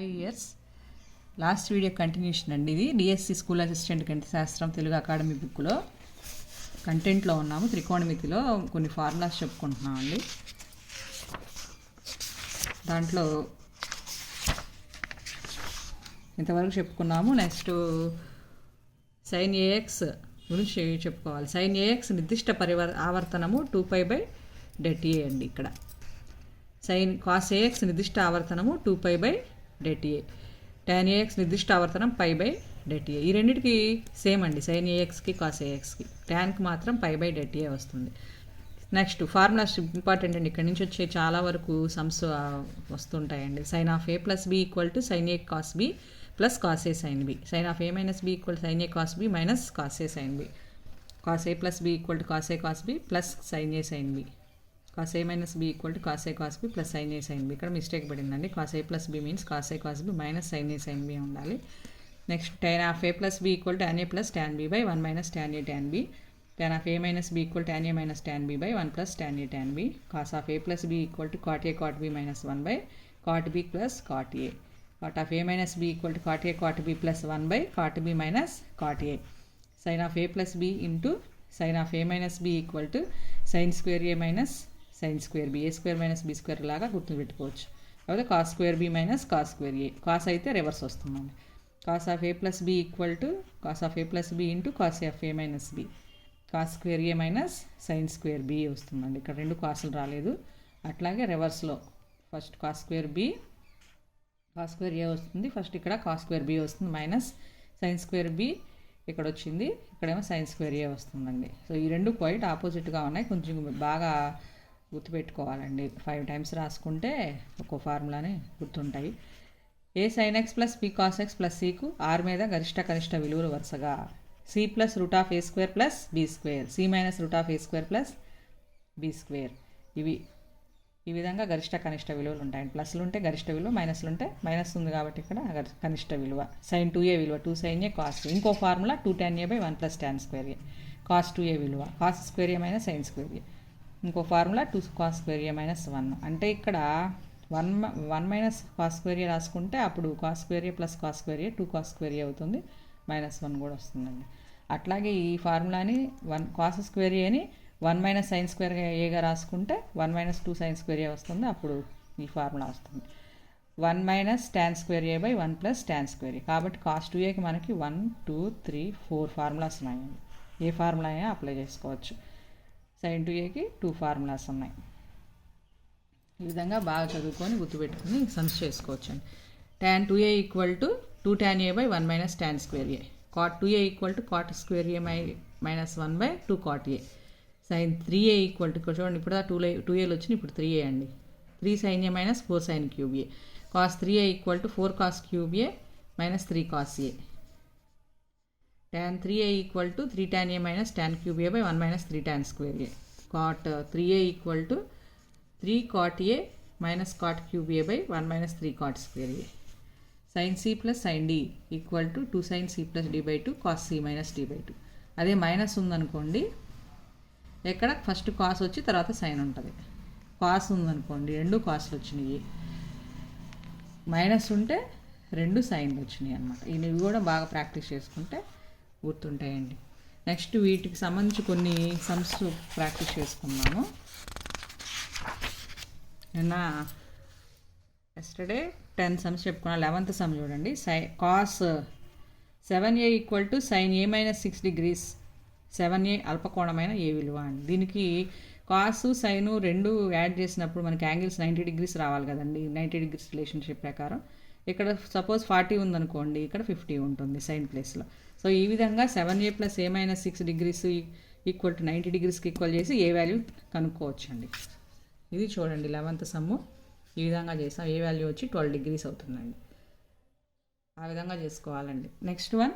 Years last video continuation అండి. ఇది DSC school assistant గణిత శాస్త్రం తెలుగు అకాడమీ బుక్లో కంటెంట్లో ఉన్నాము. త్రికోణమితిలో కొన్ని ఫార్ములాస్ చెప్పుకుంటున్నాం అండి. దాంట్లో ఇంతవరకు చెప్పుకున్నాము. నెక్స్ట్ సైన్ ఏఎక్స్ గురించి చెప్పుకోవాలి. సైన్ ఏఎక్స్ నిర్దిష్ట ఆవర్తనము 2π/det అండి. ఇక్కడ సైన్ కాస్ ఏఎక్స్ నిర్దిష్ట ఆవర్తనము 2π/det. tan ఏఎక్స్ నిర్దిష్ట ఆవర్తనం π/det. ఈ రెండింటికి సేమ్ అండి. Sign ఏఎక్స్కి cos ఏఎక్స్కి. ట్యాన్కి మాత్రం π/det వస్తుంది. నెక్స్ట్ ఫార్ములాస్ ఇంపార్టెంట్ అండి. ఇక్కడ నుంచి వచ్చే చాలా వరకు సమ్స్ వస్తుంటాయండి. Sine of a + b = sin a cos b + cos a sin b. Sine of a - b = sin a cos b - cos a sin b. cos a + b = cos a cos b + sin a sin b. cos a - b = cos a cos b + sin a sin b. ఇక్కడ mistake పడిందండి. cos a + b means cos a cos b - sin a sin b ఉండాలి. Next tan of a + b = tan a + tan b / 1 - tan a tan b. tan of a - b = tan a - tan b / 1 + tan a tan b. cos of a + b = cot a cot b - 1 / cot b + cot a. cot of a - b = cot a cot b + 1 / cot b - cot a. sin of a + b into sin of a - b = sin square a - sin square b. a² - b² లాగా గుర్తుపెట్టుకోవచ్చు. కాబట్టి cos square b - cos square a. cos అయితే reverse వస్తుందండి. cos of a + b = cos of a + b into cos of a - b. cos square a - sin square b వస్తుందండి. ఇక్కడ రెండు కాసులు రాలేదు. అట్లాగే రివర్స్లో first cos square b cos square a వస్తుంది. ఫస్ట్ ఇక్కడ cos square b వస్తుంది మైనస్ sin square b ఇక్కడ వచ్చింది. ఇక్కడేమో sin square a వస్తుందండి. సో ఈ రెండు క్వైట్ ఆపోజిట్గా ఉన్నాయి. కొంచెం బాగా గుర్తుపెట్టుకోవాలండి. 5 times రాసుకుంటే ఒక్కో ఫార్ములాని గుర్తుంటాయి. a sin x + b cos x + cకు r మీద గరిష్ట కనిష్ట విలువలు వరుసగా c + √a² + b², c - √a² + b². ఇవి ఈ విధంగా గరిష్ట కనిష్ట విలువలు ఉంటాయండి. ప్లస్లు ఉంటే గరిష్ట విలువ, మైనస్లు ఉంటే మైనస్ ఉంది కాబట్టి ఇక్కడ కనిష్ట విలువ. sin 2a విలువ 2 sin a cos a. ఇంకో formula 2 tan a / 1 + tan square a. cos 2a విలువ cos square a - sin square a. ఇంకో ఫార్ములా 2 cos square a - 1. అంటే ఇక్కడ 1 - cos square a రాసుకుంటే అప్పుడు cos square a + cos square a 2 cos square a అవుతుంది. -1 కూడా వస్తుందండి. అట్లాగే ఈ ఫార్ములాని 1 cos square aని 1 - sin square aగా రాసుకుంటే 1 - 2 sin square a వస్తుంది. అప్పుడు ఈ ఫార్ములా వస్తుంది. 1 - tan square a / 1 + tan square a. కాబట్టి cos 2aకి మనకి 1 2 3 4 ఫార్ములాస్ ఉన్నాయండి. ఏ ఫార్ములా అయినా అప్లై చేసుకోవచ్చు. sin 2aకి 2 ఫార్ములాస్ ఉన్నాయి. ఈ విధంగా బాగా చదువుకొని గుర్తుపెట్టుకుని సమ్స్ చేసుకోవచ్చు అండి. tan 2a = 2 tan a / 1 - tan square a. cot 2a = cot square a - 1 / 2 cot a. sin 3a = చూడండి ఇప్పుడు 2aలు వచ్చినాయి, ఇప్పుడు 3a అండి. 3 sin a - 4 sin cube a. cos 3a = 4 cos cube a - 3 cos a. tan 3a = 3 tan a - tan cube a / 1 - 3 tan square a. cot 3a = 3 cot a - cot cube a / 1 - 3 cot square a. sin c + sin d = 2 sin c + d/2 cos c - d/2. అదే minus ఉందనుకోండి, ఎక్కడ first cos వచ్చి తర్వాత sign ఉంటుంది. Cos ఉందనుకోండి, రెండు కాస్లు వచ్చినాయి. Minus ఉంటే రెండు సైన్లు వచ్చినాయి అన్నమాట. ఇవి కూడా బాగా ప్రాక్టీస్ చేసుకుంటే గుర్తుంటాయండి. నెక్స్ట్ వీటికి సంబంధించి కొన్ని సమ్స్ ప్రాక్టీస్ చేసుకున్నాము. నిన్న ఎస్టర్డే 10 సమ్స్ చెప్పుకున్నాను. 11th సమ్ చూడండి. cos 7a = sin a - 6 degrees. 7a అల్పకోణమైన ఏ విలువ అండి. దీనికి కాసు సైను రెండు యాడ్ చేసినప్పుడు మనకి యాంగిల్స్ 90 degrees రావాలి కదండి. 90 degrees రిలేషన్షిప్ ప్రకారం ఇక్కడ సపోజ్ 40 ఉందనుకోండి, ఇక్కడ 50 ఉంటుంది సైన్ ప్లేస్లో. సో ఈ విధంగా 7a + a - 6 degrees = 90 degreesకి ఈక్వల్ చేసి ఏ వాల్యూ కనుక్కోవచ్చు అండి. ఇది చూడండి 11th సమ్ము. ఈ విధంగా చేస్తాం. ఏ వాల్యూ వచ్చి 12 degrees అవుతుందండి. ఆ విధంగా చేసుకోవాలండి. Next one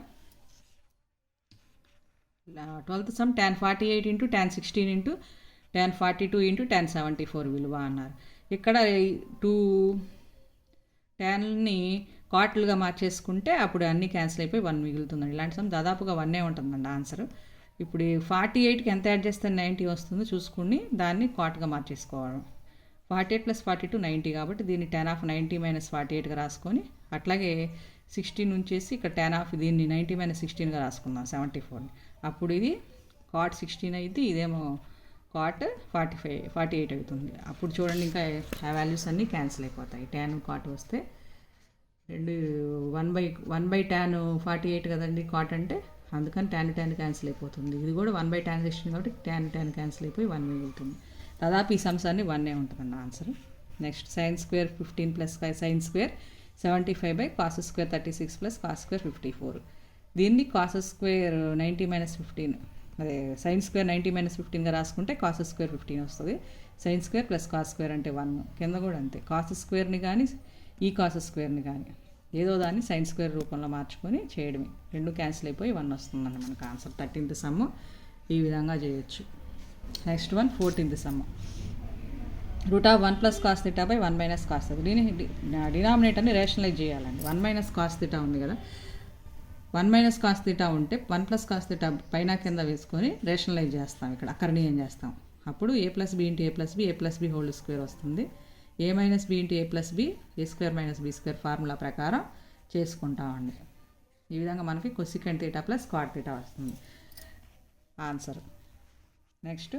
12th some tan 48 × tan 16 × tan 42 × tan 74 విలువ అన్నారు. ఇక్కడ 2 ట్యాన్ని కాట్లుగా మార్చేసుకుంటే అప్పుడు అన్నీ క్యాన్సిల్ అయిపోయి 1 మిగులుతుందండి. ఇలాంటి సమ్ దాదాపుగా 1 ఉంటుందండి ఆన్సర్. ఇప్పుడు 48కి ఎంత యాడ్ చేస్తే 90 వస్తుందో చూసుకుని దాన్ని కాట్గా మార్చేసుకోవడం. 48 + 42 90 కాబట్టి దీన్ని tan ఆఫ్ 90 - 48గా రాసుకొని అట్లాగే 16 ఉంచేసి ఇక్కడ tan ఆఫ్ దీన్ని 90 - 16గా రాసుకుందాం 74ని. అప్పుడు ఇది cot 16 అయింది, ఇదేమో cot 48 అవుతుంది. అప్పుడు చూడండి ఇంకా ఆ వాల్యూస్ అన్నీ క్యాన్సిల్ అయిపోతాయి. tan cot వస్తే రెండు 1/tan 48 కదండి cot అంటే, అందుకని tan క్యాన్సిల్ అయిపోతుంది. ఇది కూడా 1/tan 16 కాబట్టి tan క్యాన్సిల్ అయిపోయి 1 మిగులుతుంది. దాదాపు ఈ సమ్స్ అన్ని 1 ఉంటుందండి answer. Next sin square 15 + sin square 75 / cos square 36 + cos square 54. దీన్ని cos స్క్వేర్ 90 - 15 అదే sin స్క్వేర్ 90 - 15గా రాసుకుంటే cos స్క్వేర్ 15 వస్తుంది. sin స్క్వేర్ + cos స్క్వేర్ అంటే 1. కింద కూడా అంతే, cos స్క్వేర్ని కానీ ఈ cos స్క్వేర్ని కానీ ఏదో దాన్ని sin స్క్వేర్ రూపంలో మార్చుకొని చేయడమే. రెండు క్యాన్సిల్ అయిపోయి 1 వస్తుందండి మనకు ఆన్సర్. 13th సమ్ ఈ విధంగా చేయొచ్చు. Next one 14th some. √1 + cos θ / 1 - cos θ. దీని డినామినేటర్ని రేషనలైజ్ చేయాలండి. 1 - cos θ ఉంది కదా, 1 - cos θ ఉంటే 1 + cos θ పైన కింద వేసుకొని రేషనలైజ్ చేస్తాం. ఇక్కడ అకర్ణీయం చేస్తాం. అప్పుడు a + b × a + b a + b whole square వస్తుంది. a - b × a + b a² - b² formula ప్రకారం చేసుకుంటామండి. ఈ విధంగా మనకి cosecant θ + cot θ వస్తుంది answer. Next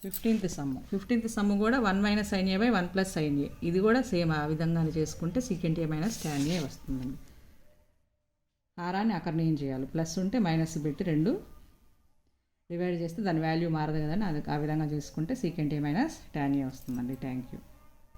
15th some. 15th some కూడా 1 - sin a / 1 + sin a. ఇది కూడా సేమ్ ఆ విధంగానే చేసుకుంటే secant a - tan a వస్తుందండి. హారాన్ని అకర్ణీయం చేయాలి. ప్లస్ ఉంటే మైనస్ పెట్టి 2 డివైడ్ చేస్తే దాని వాల్యూ మారదు కదండి, అది ఆ విధంగా చేసుకుంటే secant a - tan a వస్తుందండి. Thank you.